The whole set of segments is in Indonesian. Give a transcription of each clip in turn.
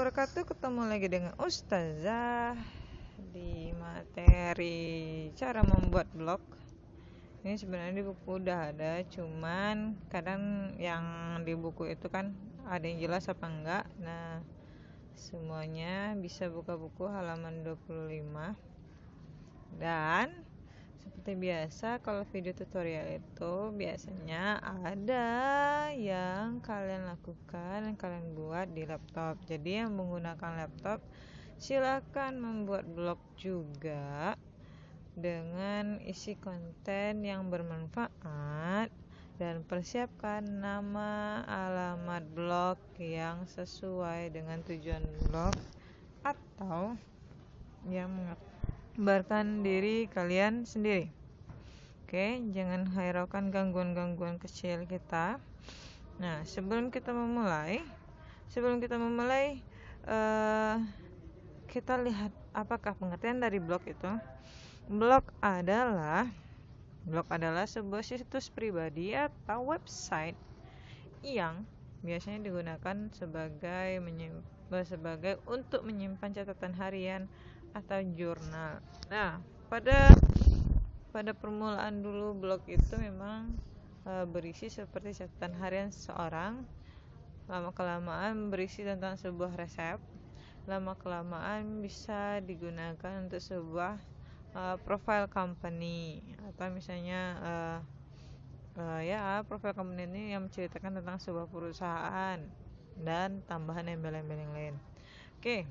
wabarakatuh. Ketemu lagi dengan Ustazah di materi cara membuat blog. Ini sebenarnya di buku udah ada, cuman kadang yang di buku itu kan ada yang jelas apa enggak. Nah, semuanya bisa buka buku halaman 25. Dan seperti biasa, kalau video tutorial itu biasanya ada yang kalian lakukan, yang kalian buat di laptop. Jadi yang menggunakan laptop silakan membuat blog juga dengan isi konten yang bermanfaat, dan persiapkan nama alamat blog yang sesuai dengan tujuan blog atau yang menggambarkan diri kalian sendiri. Oke, jangan hiraukan gangguan-gangguan kecil kita. Nah, sebelum kita memulai, kita lihat apakah pengertian dari blog itu. Blog adalah sebuah situs pribadi atau website yang biasanya digunakan sebagai untuk menyimpan catatan harian atau jurnal. Nah, pada permulaan dulu blog itu memang berisi seperti catatan harian seseorang. Lama-kelamaan berisi tentang sebuah resep. Lama-kelamaan bisa digunakan untuk sebuah profile company, atau misalnya profile company ini yang menceritakan tentang sebuah perusahaan dan tambahan embel-embel yang lain. Oke,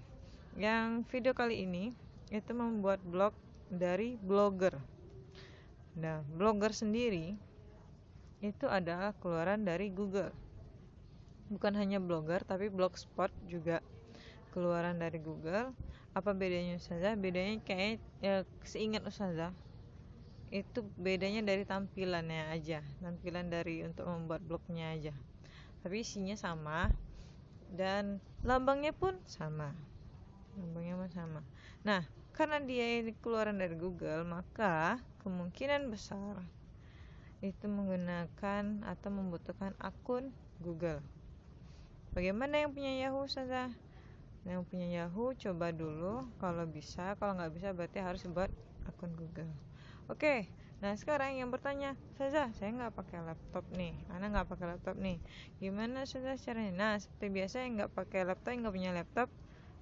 yang video kali ini itu membuat blog dari blogger. Nah, blogger sendiri itu adalah keluaran dari Google. Bukan hanya blogger, tapi blogspot juga keluaran dari Google. Apa bedanya Ustazah? Bedanya kayak seingat Ustazah itu bedanya dari tampilannya aja, tampilan dari untuk membuat blognya aja. Tapi isinya sama dan lambangnya pun sama. Nah, karena dia ini keluaran dari Google, maka kemungkinan besar itu menggunakan atau membutuhkan akun Google. Bagaimana yang punya Yahoo saja? Yang punya Yahoo coba dulu, kalau bisa, kalau nggak bisa berarti harus buat akun Google. Oke, nah sekarang yang bertanya, Saza, saya nggak pakai laptop nih, gimana Saza caranya? Nah, seperti biasa yang nggak pakai laptop, yang nggak punya laptop,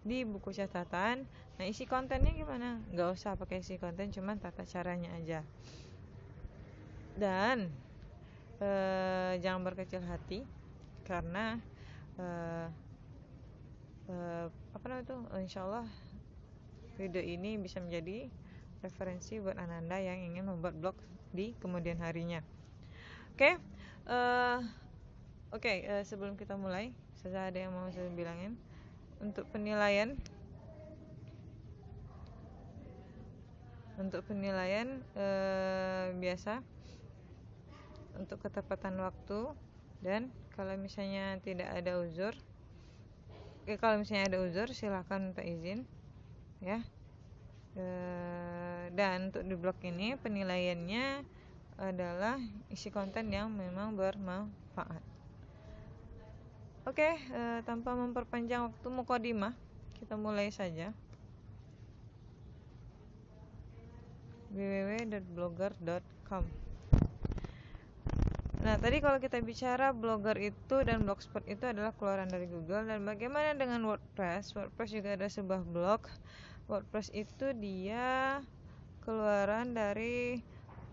di buku catatan. Nah, isi kontennya gimana? Nggak usah pakai isi konten, cuman tata caranya aja. Dan jangan berkecil hati, karena insyaallah video ini bisa menjadi referensi buat Ananda yang ingin membuat blog di kemudian harinya. Sebelum kita mulai, saya ada yang mau saya bilangin. Untuk penilaian biasa untuk ketepatan waktu, dan kalau misalnya ada uzur silakan minta izin ya. Dan untuk di blog ini penilaiannya adalah isi konten yang memang bermanfaat. Tanpa memperpanjang waktu mukadimah, kita mulai saja. www.blogger.com. Nah, tadi kalau kita bicara blogger itu dan blogspot itu adalah keluaran dari Google. Dan bagaimana dengan WordPress? WordPress juga ada sebuah blog. WordPress itu dia keluaran dari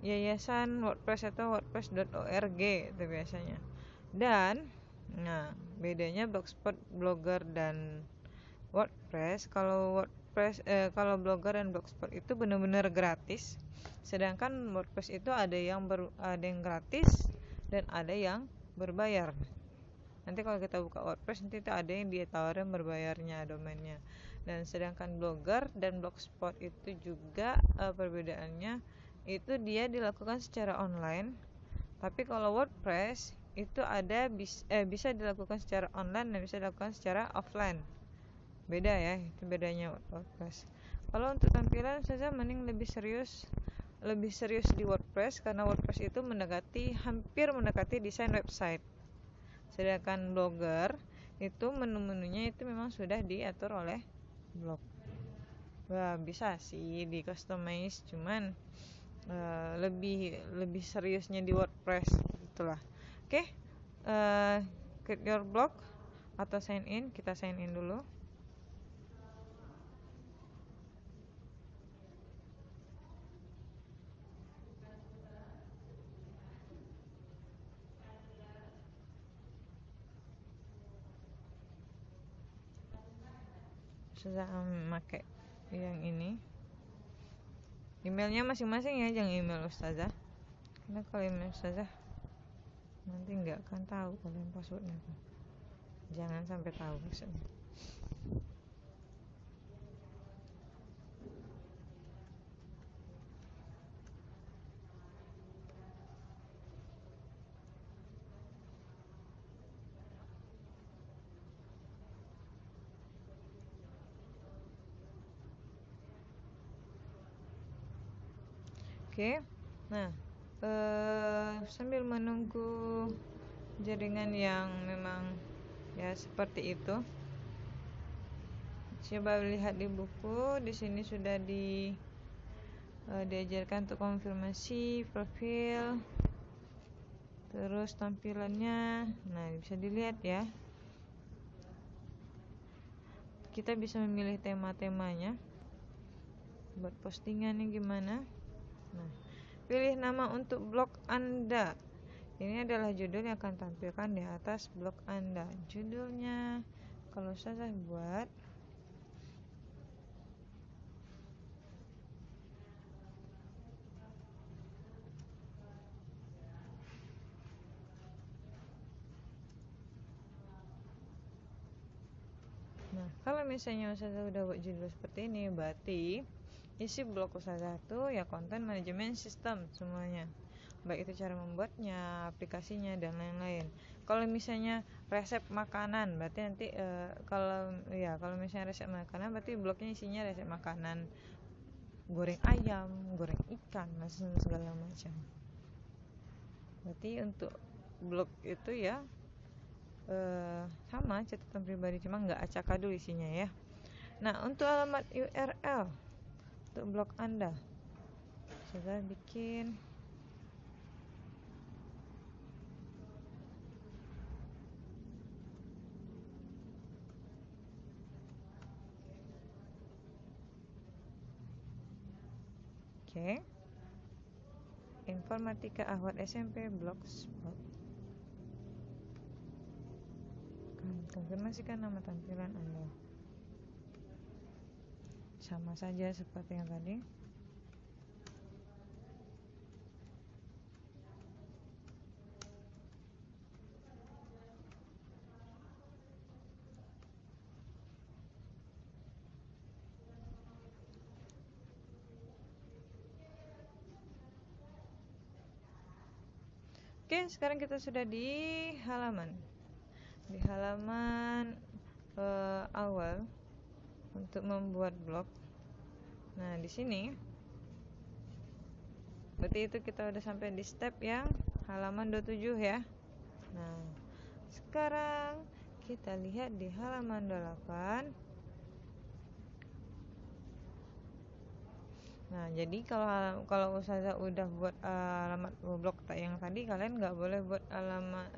yayasan WordPress atau wordpress.org itu biasanya. Dan bedanya blogspot, blogger dan WordPress, kalau blogger dan blogspot itu benar-benar gratis, sedangkan WordPress itu ada yang gratis dan ada yang berbayar. Nanti kalau kita buka WordPress, nanti itu ada yang dia tawarin berbayarnya domainnya. Dan sedangkan blogger dan blogspot itu juga perbedaannya itu dia dilakukan secara online. Tapi kalau WordPress itu bisa dilakukan secara online dan bisa dilakukan secara offline. Beda ya, itu bedanya WordPress. Kalau untuk tampilan saja mending lebih serius di WordPress, karena WordPress itu hampir mendekati desain website. Sedangkan blogger itu menu-menunya itu memang sudah diatur oleh blog. Wah, bisa sih di customize, cuman lebih seriusnya di WordPress gitulah. Oke, create your blog atau sign in. Kita sign in dulu. Sudah memakai yang ini. Emailnya masing-masing ya, jangan email ustazah. Karena kalau email ustazah nanti nggak akan tahu kalian passwordnya. Jangan sampai tahu maksudnya. Oke. Nah, sambil menunggu jaringan yang memang ya seperti itu, coba lihat di buku. Di sini sudah diajarkan untuk konfirmasi profil, terus tampilannya. Nah, bisa dilihat ya. Kita bisa memilih tema-temanya buat postingannya gimana. Nah, pilih nama untuk blog Anda. Ini adalah judul yang akan tampilkan di atas blog Anda. Judulnya kalau saya buat Nah, kalau misalnya Ustazah udah buat judul seperti ini, berarti isi blog Ustazah itu ya konten manajemen sistem semuanya. Baik itu cara membuatnya, aplikasinya, dan lain-lain. Kalau misalnya resep makanan, berarti nanti kalau misalnya resep makanan, berarti blognya isinya resep makanan, goreng ayam, goreng ikan, segala macam. Berarti untuk blog itu ya sama catatan pribadi, cuma nggak acak-adul isinya ya. Nah, untuk alamat URL untuk blog Anda, saya bikin oke. Informatika Ahwat SMP Blogspot. Konfirmasikan nama tampilan Anda. Sama saja seperti yang tadi. Oke, sekarang kita sudah di halaman awal untuk membuat blog. Nah, di sini berarti itu kita udah sampai di step yang halaman 27 ya. Nah, sekarang kita lihat di halaman 8. Nah, jadi kalau Ustazah udah buat alamat blog yang tadi, kalian nggak boleh buat alamat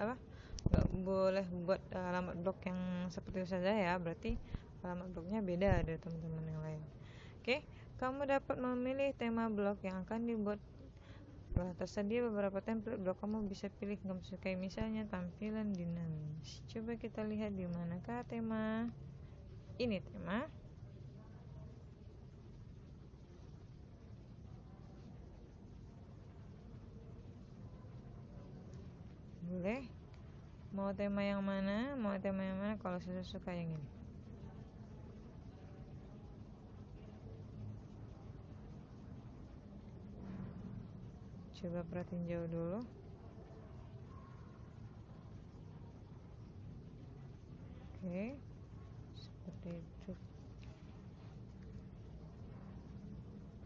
blog yang seperti Ustazah ya. Berarti alamat blognya beda dari teman-teman yang lain. Oke, kamu dapat memilih tema blog yang akan dibuat. Tersedia beberapa template blog, kamu bisa pilih kamu sukai, misalnya tampilan dinamis. Coba kita lihat di manakah tema. Ini tema. Boleh. Mau tema yang mana? Kalau saya suka yang ini. Coba perhatiin jauh dulu. Oke, seperti itu.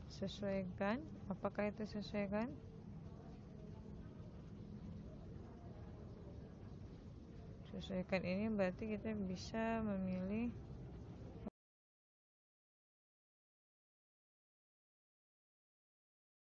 Sesuaikan. Apakah itu sesuaikan? menyesuaikan ini berarti kita bisa memilih